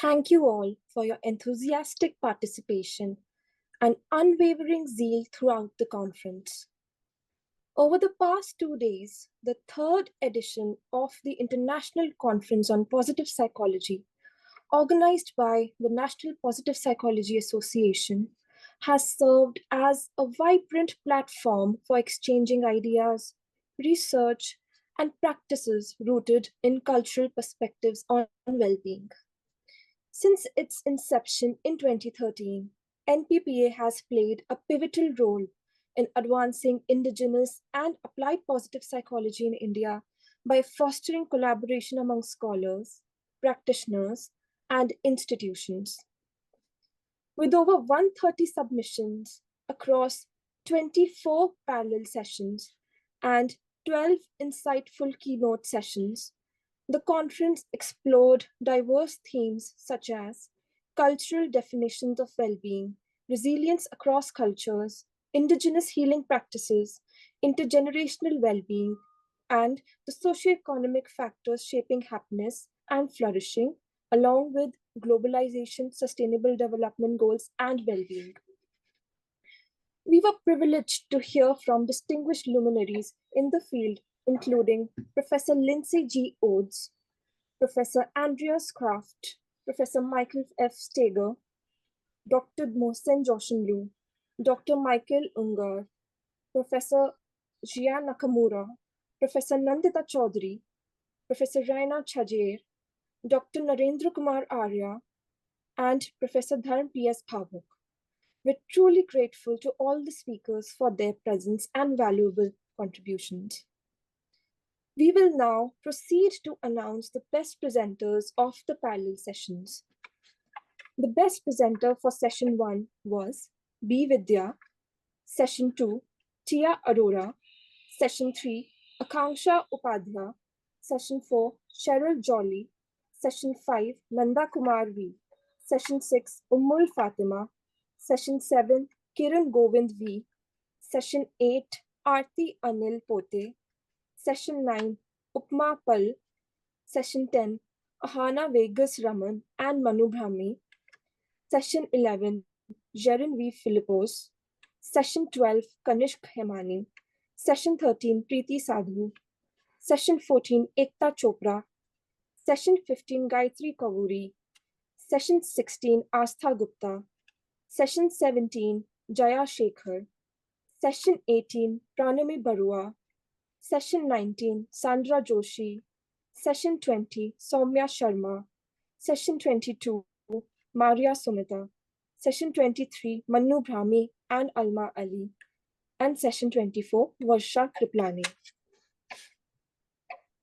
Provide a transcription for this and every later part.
Thank you all for your enthusiastic participation and unwavering zeal throughout the conference. Over the past 2 days, the third edition of the International Conference on Positive Psychology, organized by the National Positive Psychology Association, has served as a vibrant platform for exchanging ideas, research, and practices rooted in cultural perspectives on well-being. Since its inception in 2013, NPPA has played a pivotal role in advancing indigenous and applied positive psychology in India by fostering collaboration among scholars, practitioners, and institutions. With over 130 submissions across 24 parallel sessions and 12 insightful keynote sessions, the conference explored diverse themes such as cultural definitions of well-being, resilience across cultures, indigenous healing practices, intergenerational well-being, and the socioeconomic factors shaping happiness and flourishing, along with globalization, sustainable development goals, and well-being. We were privileged to hear from distinguished luminaries in the field, including Professor Lindsay G. Oates, Professor Andreas Kraft, Professor Michael F. Steger, Dr. Mohsen Joshinlu, Dr. Michael Ungar, Professor Jia Nakamura, Professor Nandita Chaudhary, Professor Raina Chajer, Dr. Narendra Kumar Arya, and Professor Dharm P.S. Bhavuk. We're truly grateful to all the speakers for their presence and valuable contributions. We will now proceed to announce the best presenters of the parallel sessions. The best presenter for session 1 was B. Vidya, session 2, Tia Arora, session 3, Akanksha Upadhyaya, session 4, Cheryl Jolly, session 5, Nanda Kumar V, session 6, Ummul Fatima, session 7, Kiran Govind V, session 8, Aarti Anil Pote, session 9, Upma Pal, session 10, Ahana Vegas Raman and Manu Brahmi, session 11, Jerin V. Philippos, session 12, Kanishk Hemani, session 13, Preeti Sadhu, session 14, Ekta Chopra, session 15, Gayatri Kavuri, session 16, Astha Gupta, session 17, Jaya Shekhar, session 18, Pranami Barua, session 19, Sandra Joshi, session 20, Soumya Sharma, session 22, Maria Sumita, session 23, Manu Brahmi and Alma Ali, and session 24, Varsha Kriplani.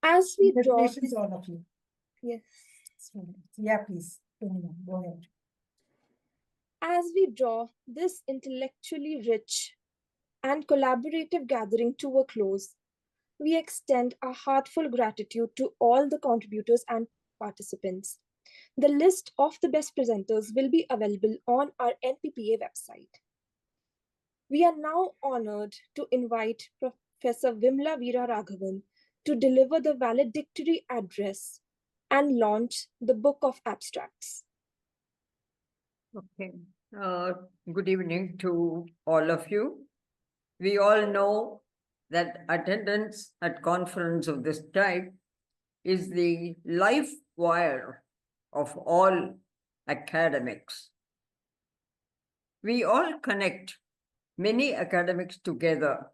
As we draw... Congratulations, all of you. Yes. Yeah, please. Go ahead. As we draw this intellectually rich and collaborative gathering to a close, we extend our heartfelt gratitude to all the contributors and participants. The list of the best presenters will be available on our NPPA website. We are now honored to invite Professor Vimla Veera Raghavan to deliver the valedictory address and launch the Book of Abstracts. Okay. Good evening to all of you. We all know that attendance at conference of this type is the life wire of all academics. We all connect many academics together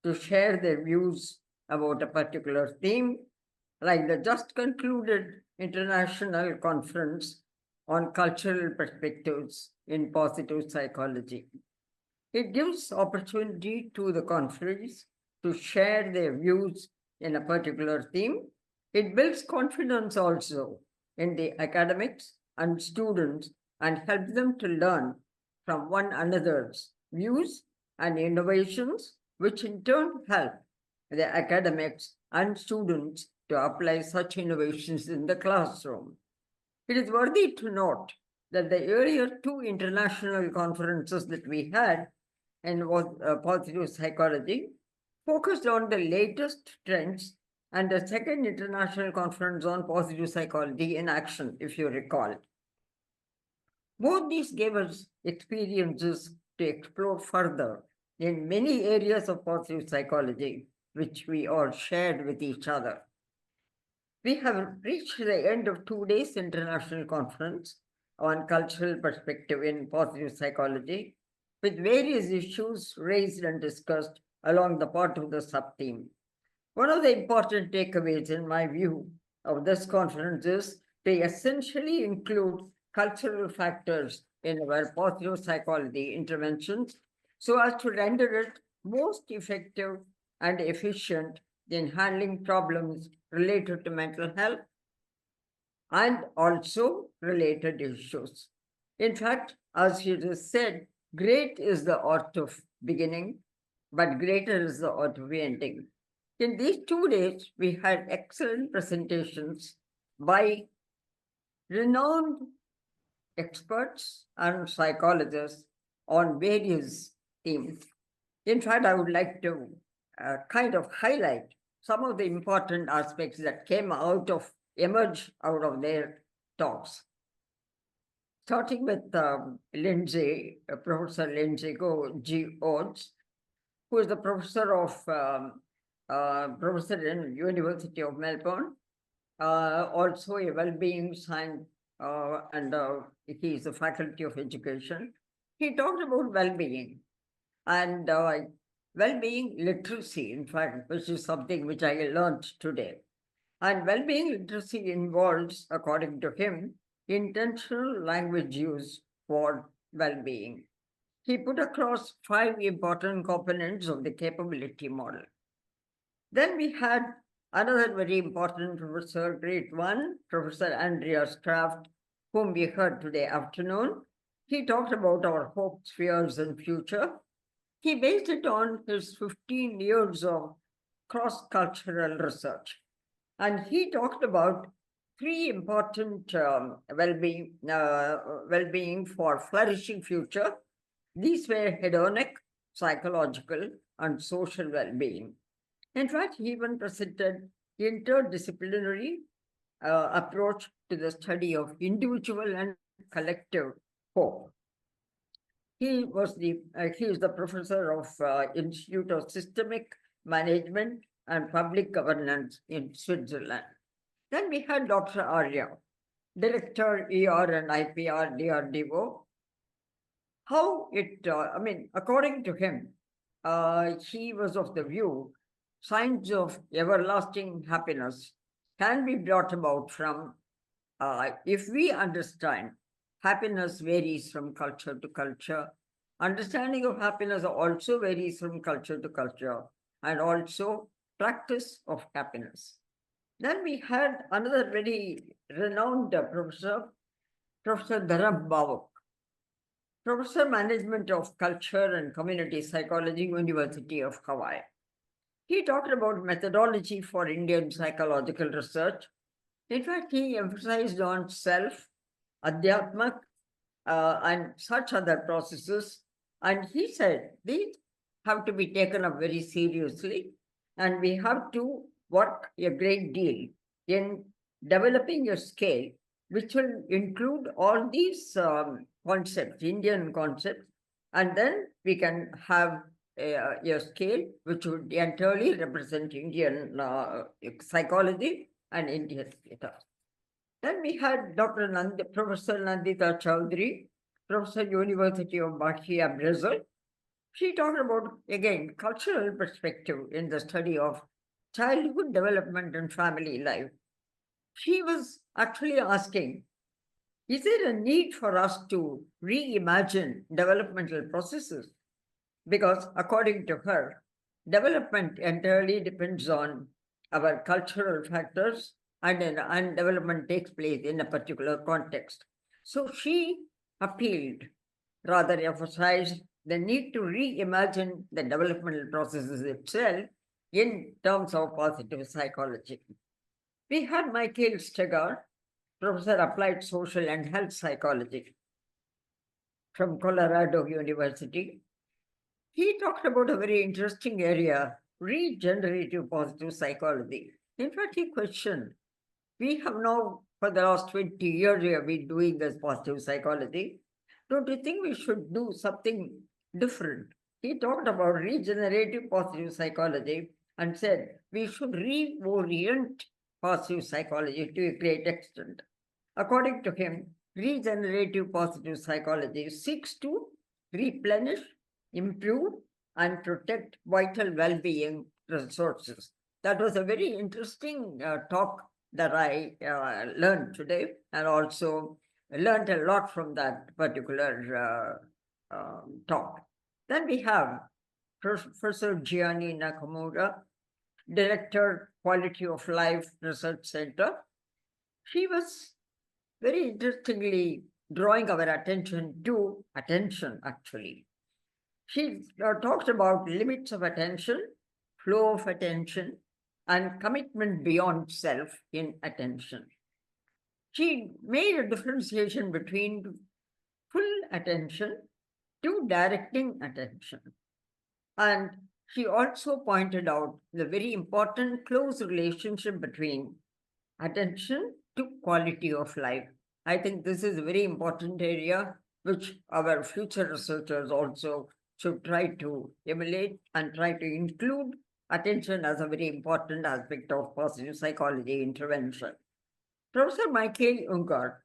to share their views about a particular theme, like the just concluded International Conference on Cultural Perspectives in Positive Psychology. It gives opportunity to the conferees to share their views in a particular theme. It builds confidence also in the academics and students and helps them to learn from one another's views and innovations, which in turn help the academics and students to apply such innovations in the classroom. It is worthy to note that the earlier two international conferences that we had in positive psychology focused on the latest trends, and the second international conference on positive psychology in action, if you recall. Both these gave us experiences to explore further in many areas of positive psychology, which we all shared with each other. We have reached the end of 2 days international conference on cultural perspective in positive psychology, with various issues raised and discussed along the part of the sub-theme. One of the important takeaways, in my view, of this conference is to essentially include cultural factors in our positive psychology interventions so as to render it most effective and efficient in handling problems related to mental health and also related issues. In fact, as he just said, great is the art of beginning, but greater is the art of ending. In these 2 days, we had excellent presentations by renowned experts and psychologists on various themes. In fact, I would like to kind of highlight some of the important aspects that emerged out of their talks. Starting with Professor Lindsay G. Oates, who is the professor in University of Melbourne, also a well-being science, and he is the faculty of education. He talked about well-being and well-being literacy, in fact, which is something which I learned today. And well-being literacy involves, according to him, intentional language use for well-being. He put across 5 important components of the capability model. Then we had another very important professor, great one, Professor Andreas Kraft, whom we heard today afternoon. He talked about our hopes, fears, and future. He based it on his 15 years of cross-cultural research. And he talked about 3 important well-being for flourishing future. These were hedonic, psychological, and social well-being. In fact, he even presented interdisciplinary approach to the study of individual and collective hope. He is the professor of Institute of Systemic Management and Public Governance in Switzerland. Then we had Dr. Arya, Director ER and IPR DRDO. According to him, he was of the view signs of everlasting happiness can be brought about from if we understand happiness varies from culture to culture. Understanding of happiness also varies from culture to culture, and also practice of happiness. Then we had another very renowned professor, Professor Dharam Bhavak, Professor Management of Culture and Community Psychology, University of Hawaii. He talked about methodology for Indian psychological research. In fact, he emphasized on self, adhyatmak, and such other processes. And he said these have to be taken up very seriously, and we have to work a great deal in developing a scale which will include all these concepts, Indian concepts, and then we can have a scale which would entirely represent Indian psychology and Indian data. Then we had Professor Nandita Chowdhury, Professor University of Bahia, Brazil. She talked about, again, cultural perspective in the study of childhood development and family life. She was actually asking, is there a need for us to reimagine developmental processes? Because according to her, development entirely depends on our cultural factors, and development takes place in a particular context. So she appealed, rather emphasized the need to reimagine the developmental processes itself in terms of positive psychology. We had Michael Steger, Professor Applied Social and Health Psychology from Colorado University. He talked about a very interesting area, regenerative positive psychology. In fact, he questioned, we have now, for the last 20 years, we have been doing this positive psychology. don't you think we should do something different? He talked about regenerative positive psychology and said we should reorient positive psychology to a great extent. According to him, regenerative positive psychology seeks to replenish, improve, and protect vital well being resources. That was a very interesting talk that I learned today, and also learned a lot from that particular talk. Then we have Professor Gianni Nakamura, Director, Quality of Life Research Center. She was very interestingly drawing our attention to attention, actually. She talked about limits of attention, flow of attention, and commitment beyond self in attention. She made a differentiation between full attention to directing attention. And she also pointed out the very important close relationship between attention to quality of life. I think this is a very important area which our future researchers also should try to emulate and try to include attention as a very important aspect of positive psychology intervention. Professor Michael Unger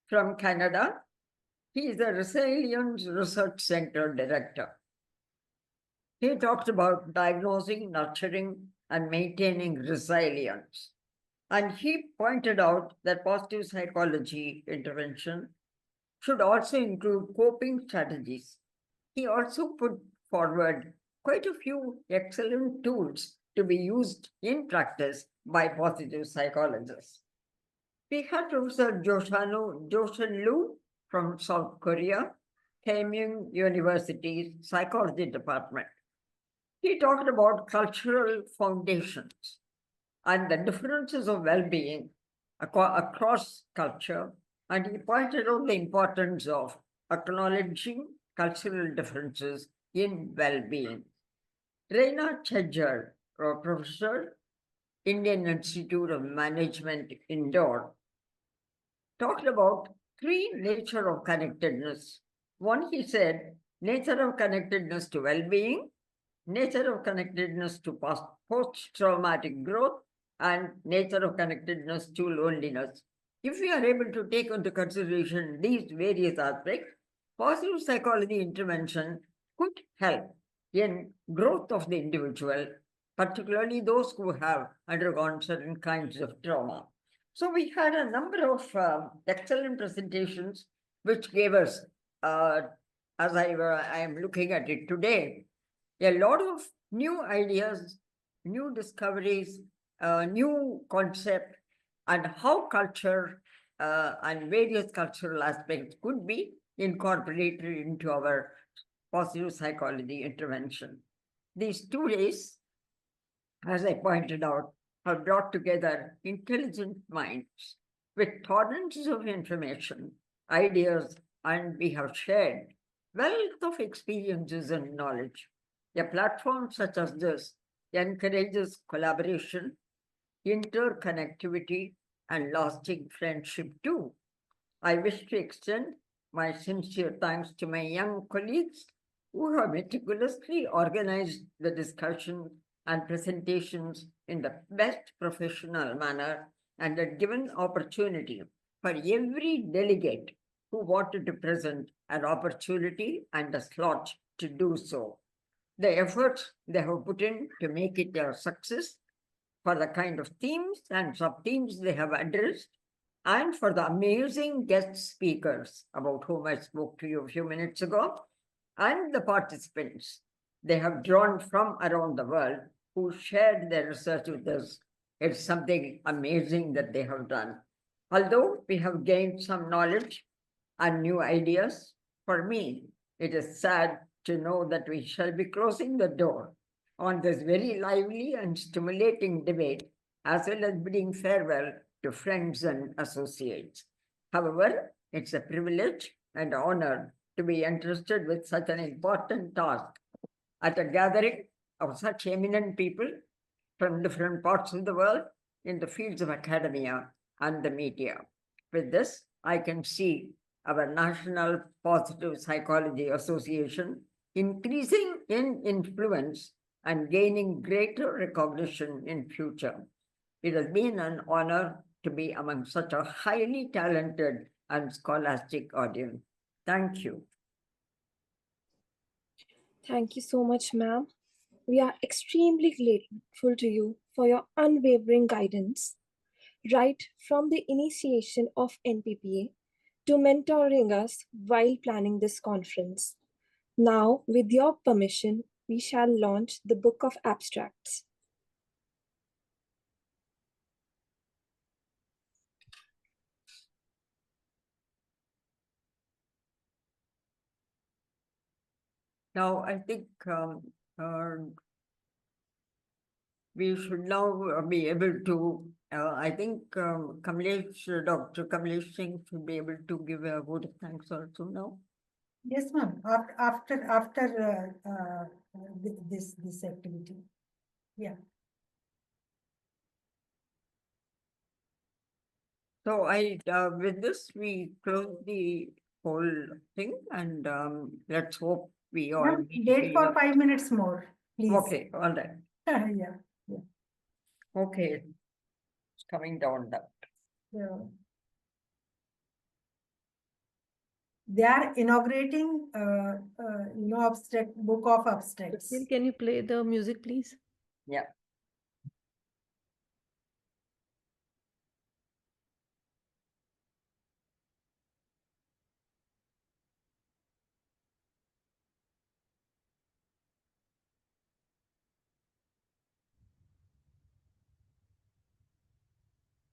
from Canada, he is the Resilience Research Center Director. He talked about diagnosing, nurturing, and maintaining resilience. And he pointed out that positive psychology intervention should also include coping strategies. He also put forward quite a few excellent tools to be used in practice by positive psychologists. We had Professor Joshan Lu from South Korea, Keimyung University's psychology department. He talked about cultural foundations and the differences of well-being across culture, and he pointed out the importance of acknowledging cultural differences in well-being. Reina Chedjar, professor, Indian Institute of Management, Indore, talked about three nature of connectedness. One, he said, nature of connectedness to well-being, nature of connectedness to post-traumatic growth, and nature of connectedness to loneliness. If we are able to take into consideration these various aspects, positive psychology intervention could help in growth of the individual, particularly those who have undergone certain kinds of trauma. So we had a number of excellent presentations which gave us, as I am looking at it today, a lot of new ideas, new discoveries, new concept, and how culture and various cultural aspects could be incorporated into our positive psychology intervention. These 2 days, as I pointed out, have brought together intelligent minds with torrents of information, ideas, and we have shared wealth of experiences and knowledge. A platform such as this encourages collaboration, interconnectivity, and lasting friendship too. I wish to extend my sincere thanks to my young colleagues who have meticulously organized the discussion and presentations in the best professional manner and a given opportunity for every delegate who wanted to present an opportunity and a slot to do so. The efforts they have put in to make it a success, for the kind of themes and sub-themes they have addressed, and for the amazing guest speakers about whom I spoke to you a few minutes ago, and the participants they have drawn from around the world who shared their research with us. It's something amazing that they have done. Although we have gained some knowledge and new ideas, for me, it is sad to know that we shall be closing the door on this very lively and stimulating debate, as well as bidding farewell to friends and associates. However, it's a privilege and honor to be entrusted with such an important task at a gathering of such eminent people from different parts of the world in the fields of academia and the media. With this, I can see our National Positive Psychology Association, increasing in influence and gaining greater recognition in future. It has been an honor to be among such a highly talented and scholastic audience. Thank you. Thank you so much, ma'am. We are extremely grateful to you for your unwavering guidance, right from the initiation of NPPA to mentoring us while planning this conference. Now, with your permission, we shall launch the Book of Abstracts. Now, I think we should now be able to, I think Dr. Kamlesh Singh should be able to give a vote of thanks also now. Yes, ma'am. After this activity. Yeah. So with this, we close the whole thing and let's hope we all. Ma'am, wait for 5 minutes more, please. Okay, all right. Yeah. Okay. It's coming down that. Yeah. They are inaugurating, abstract book of abstracts. Can you play the music, please? Yeah.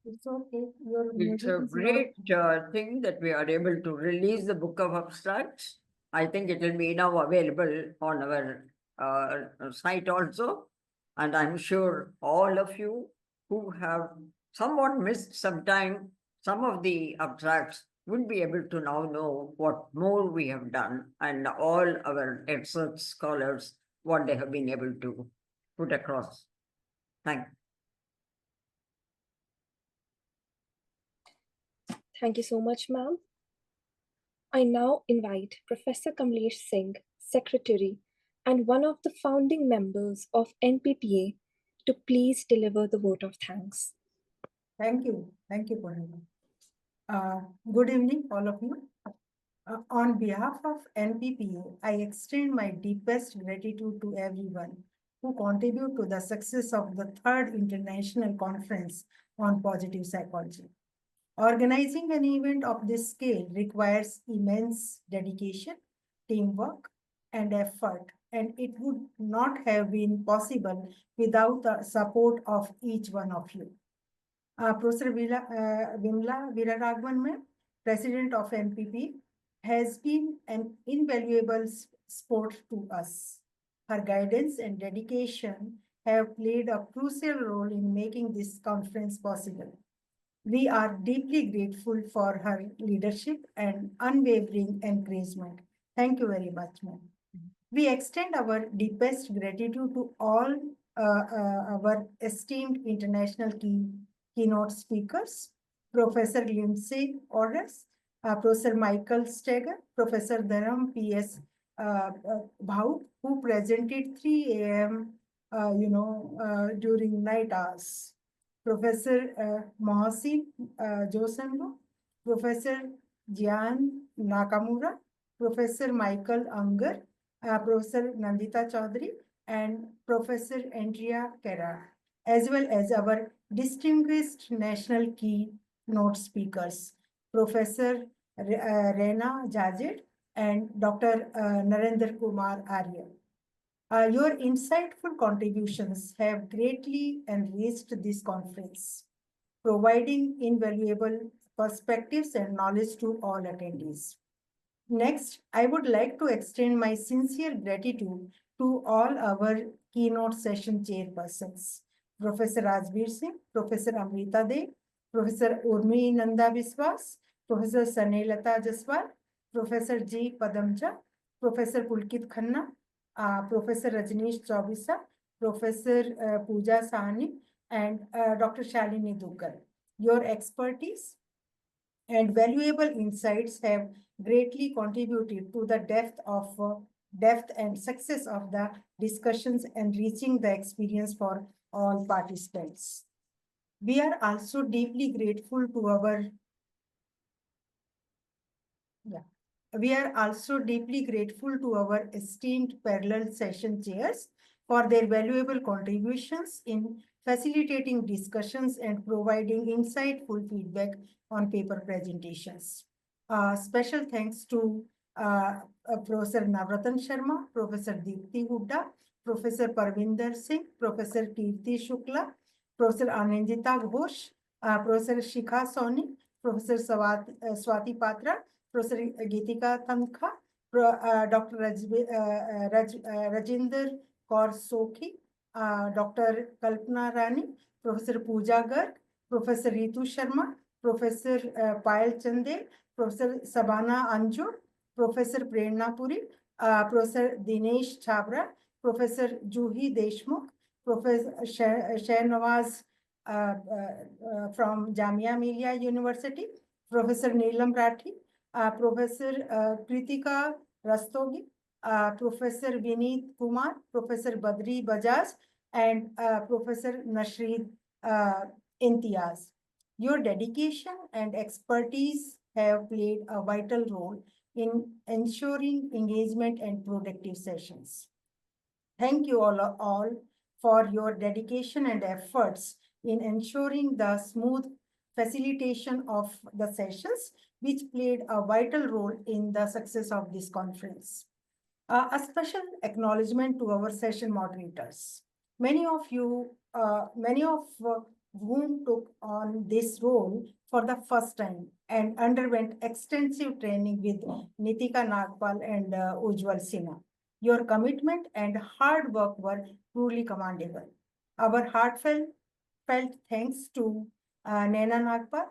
It's okay. Your It's music a is great thing that we are able to release the book of abstracts. I think it will be now available on our site also. And I'm sure all of you who have somewhat missed some time, some of the abstracts will be able to now know what more we have done and all our expert scholars, what they have been able to put across. Thank you. Thank you so much, ma'am. I now invite Professor Kamlesh Singh, Secretary and one of the founding members of NPPA, to please deliver the vote of thanks. Thank you. Thank you, Purnima. Good evening, all of you. On behalf of NPPA, I extend my deepest gratitude to everyone who contribute to the success of the third International Conference on Positive Psychology. Organizing an event of this scale requires immense dedication, teamwork, and effort, and it would not have been possible without the support of each one of you. Professor Vimla Viraraghavan ma'am, President of NPP, has been an invaluable support to us. Her guidance and dedication have played a crucial role in making this conference possible. We are deeply grateful for her leadership and unwavering encouragement. Thank you very much, ma'am. We extend our deepest gratitude to all our esteemed international keynote speakers, Professor Lindsay Orders, Professor Michael Steger, Professor Dharam P.S. Bhaut, who presented 3 a.m. During night hours. Professor Mohasin Josenbo, Professor Jian Nakamura, Professor Michael Unger, Professor Nandita Chaudhary, and Professor Andrea Kerr, as well as our distinguished national keynote speakers, Professor Reena Jajed and Dr. Narendra Kumar Arya. Your insightful contributions have greatly enriched this conference, providing invaluable perspectives and knowledge to all attendees. Next, I would like to extend my sincere gratitude to all our keynote session chairpersons, Professor Rajbir Singh, Professor Amrita De, Professor Urmi Nanda Biswas, Professor Sanelata Jaswal, Professor G. Padamja, Professor Pulkit Khanna, Professor Rajneesh Chaubisa, Professor Pooja Sahani, and Dr. Shalini Duggal. Your expertise, and valuable insights have greatly contributed to the depth and success of the discussions, enriching the experience for all participants. We are also deeply grateful to our We are also deeply grateful to our esteemed parallel session chairs for their valuable contributions in facilitating discussions and providing insightful feedback on paper presentations. Special thanks to Professor Navratan Sharma, Professor Deepti Hooda, Professor Parvinder Singh, Professor Kirti Shukla, Professor Anandita Ghosh, Professor Shikha Soni, Professor Swati Patra, Professor Geetika Thankha, Dr. Rajinder Kaur Sokhi, Dr. Kalpana Rani, Professor Pooja Garg, Professor Ritu Sharma, Professor Payal Chande, Professor Sabana Anjur, Professor Prerna Puri, Professor Dinesh Chabra, Professor Juhi Deshmukh, Professor Shahnawaz from Jamia Millia University, Professor Neelam Rathi, Professor Kritika Rastogi, Professor Vineet Kumar, Professor Badri Bajaj, and Professor Nasheed Imtiaz. Your dedication and expertise have played a vital role in ensuring engagement and productive sessions. Thank you all for your dedication and efforts in ensuring the smooth facilitation of the sessions, which played a vital role in the success of this conference. A special acknowledgement to our session moderators. Many of whom took on this role for the first time and underwent extensive training with Nitika Nagpal and Ujjwal Sinha. Your commitment and hard work were truly commendable. Our heartfelt thanks to Naina Nagpal,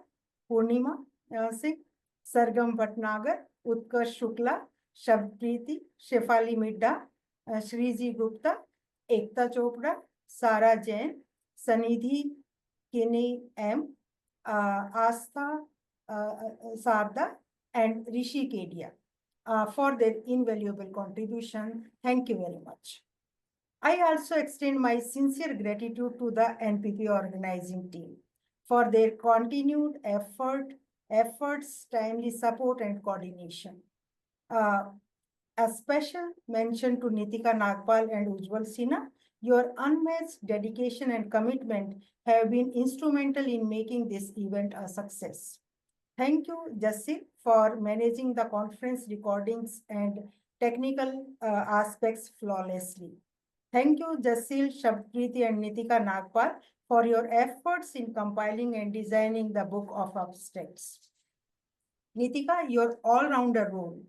Purnima Singh, Sargam Bhatnagar, Utkarsh Shukla, Shabpriti, Shefali Midda, Shriji Gupta, Ekta Chopra, Sara Jain, Sanidhi Kini M, Astha Sarda, and Rishi Kedia for their invaluable contribution. Thank you very much. I also extend my sincere gratitude to the NPP organizing team for their continued efforts, timely support, and coordination. A special mention to Nitika Nagpal and Ujjwal Sinha. Your unmatched dedication and commitment have been instrumental in making this event a success. Thank you, Jassi, for managing the conference recordings and technical aspects flawlessly. Thank you, Jasil, Shabpriti, and Nitika Nagpal for your efforts in compiling and designing the book of abstracts. Nitika, your all-rounder role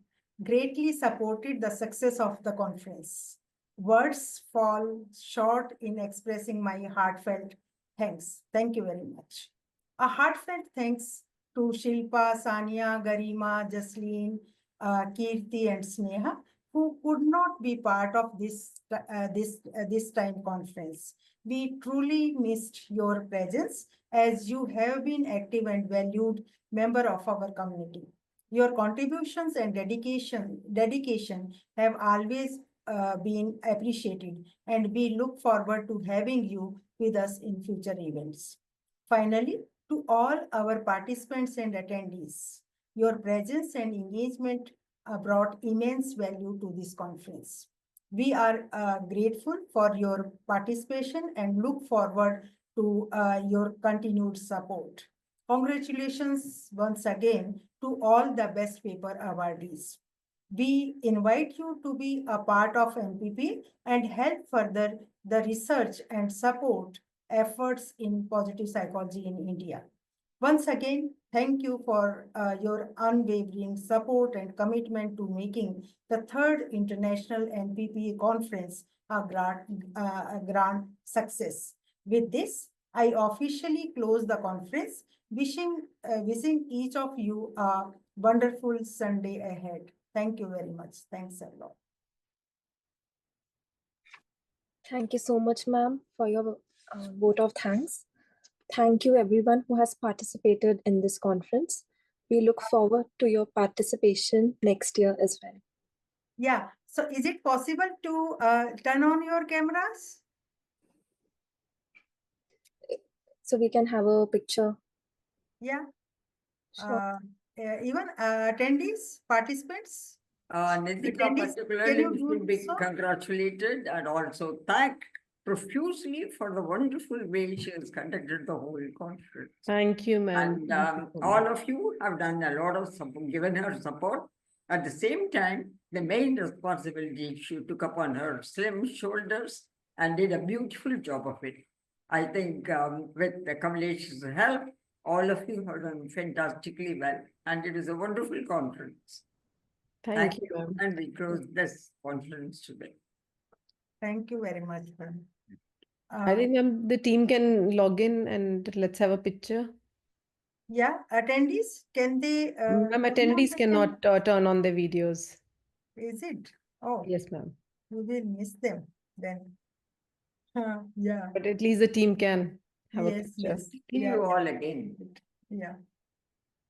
greatly supported the success of the conference. Words fall short in expressing my heartfelt thanks. Thank you very much. A heartfelt thanks to Shilpa, Sania, Garima, Jasleen, Kirti, and Sneha, who could not be part of this time conference. We truly missed your presence as you have been active and valued member of our community. Your contributions and dedication have always been appreciated, and we look forward to having you with us in future events. Finally, to all our participants and attendees, your presence and engagement brought immense value to this conference. We are grateful for your participation and look forward to your continued support. Congratulations once again to all the best paper awardees. We invite you to be a part of NPP and help further the research and support efforts in positive psychology in India. Once again, thank you for your unwavering support and commitment to making the third International NPPA conference a grand success. With this, I officially close the conference, wishing each of you a wonderful Sunday ahead. Thank you very much. Thanks a lot. Thank you so much, ma'am, for your vote of thanks. Thank you everyone who has participated in this conference. We look forward to your participation next year as well. Yeah. So is it possible to turn on your cameras? So we can have a picture. Yeah. Sure. Even attendees, participants? Nitika Attendees, can particularly you do should be so? congratulated and also thanked profusely for the wonderful way she has conducted the whole conference. Thank you, ma'am. And Thank you so all much. of you have done a lot of support, given her support. At the same time, the main responsibility she took upon her slim shoulders and did a beautiful job of it. I think with the Kamalesh's help, all of you have done fantastically well, and it is a wonderful conference. Thank you, ma'am. And we close this conference today. Thank you very much, ma'am. I think, ma'am, the team can log in and let's have a picture. Yeah, attendees, can they? Ma'am, turn on attendees the cannot turn on their videos. Is it? Oh, Yes, ma'am. we will miss them then. Yeah. But at least the team can have a Yes, picture. yes. See Yeah, you yeah. all again. Yeah.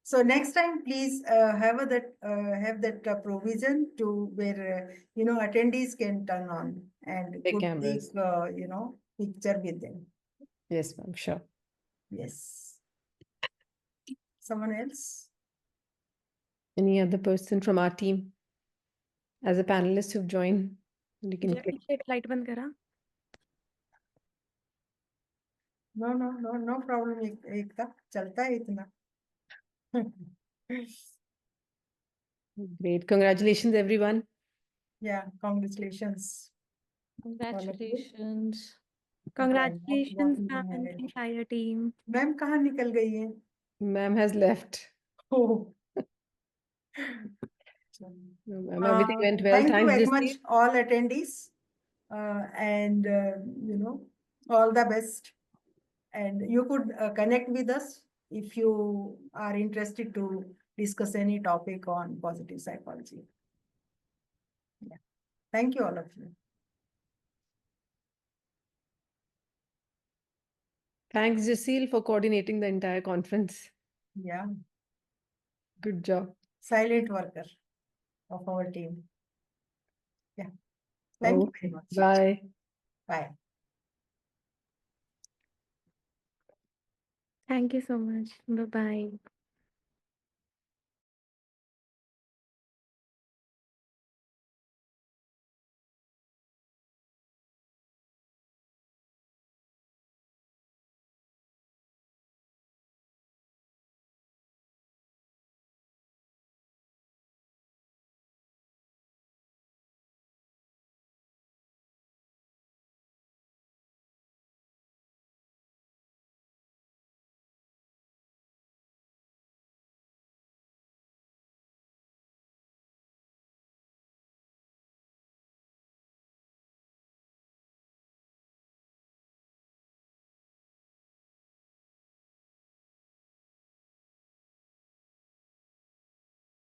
So next time, please have that provision to where attendees can turn on and Their could cameras. take picture with them. Yes, ma'am, sure. Yes. Someone else? Any other person from our team as a panelist who've joined? You can click. Light बंद करा. No problem. एकता चलता है इतना. Great. Congratulations, everyone. Yeah, congratulations. Congratulations. Congratulations, Walking ma'am, and ahead. the entire team. Ma'am कहाँ निकल गई है? Ma'am has left. Oh. No, ma'am, everything went well. Thank you Thanks, very Jasdeep. much, all attendees, and all the best. And you could connect with us if you are interested to discuss any topic on positive psychology. Yeah. Thank you, all of you. Thanks, Jasil, for coordinating the entire conference. Yeah, Good job. silent worker of our team. Yeah. Thank you very much. Bye. Bye. Thank you so much. Bye-bye.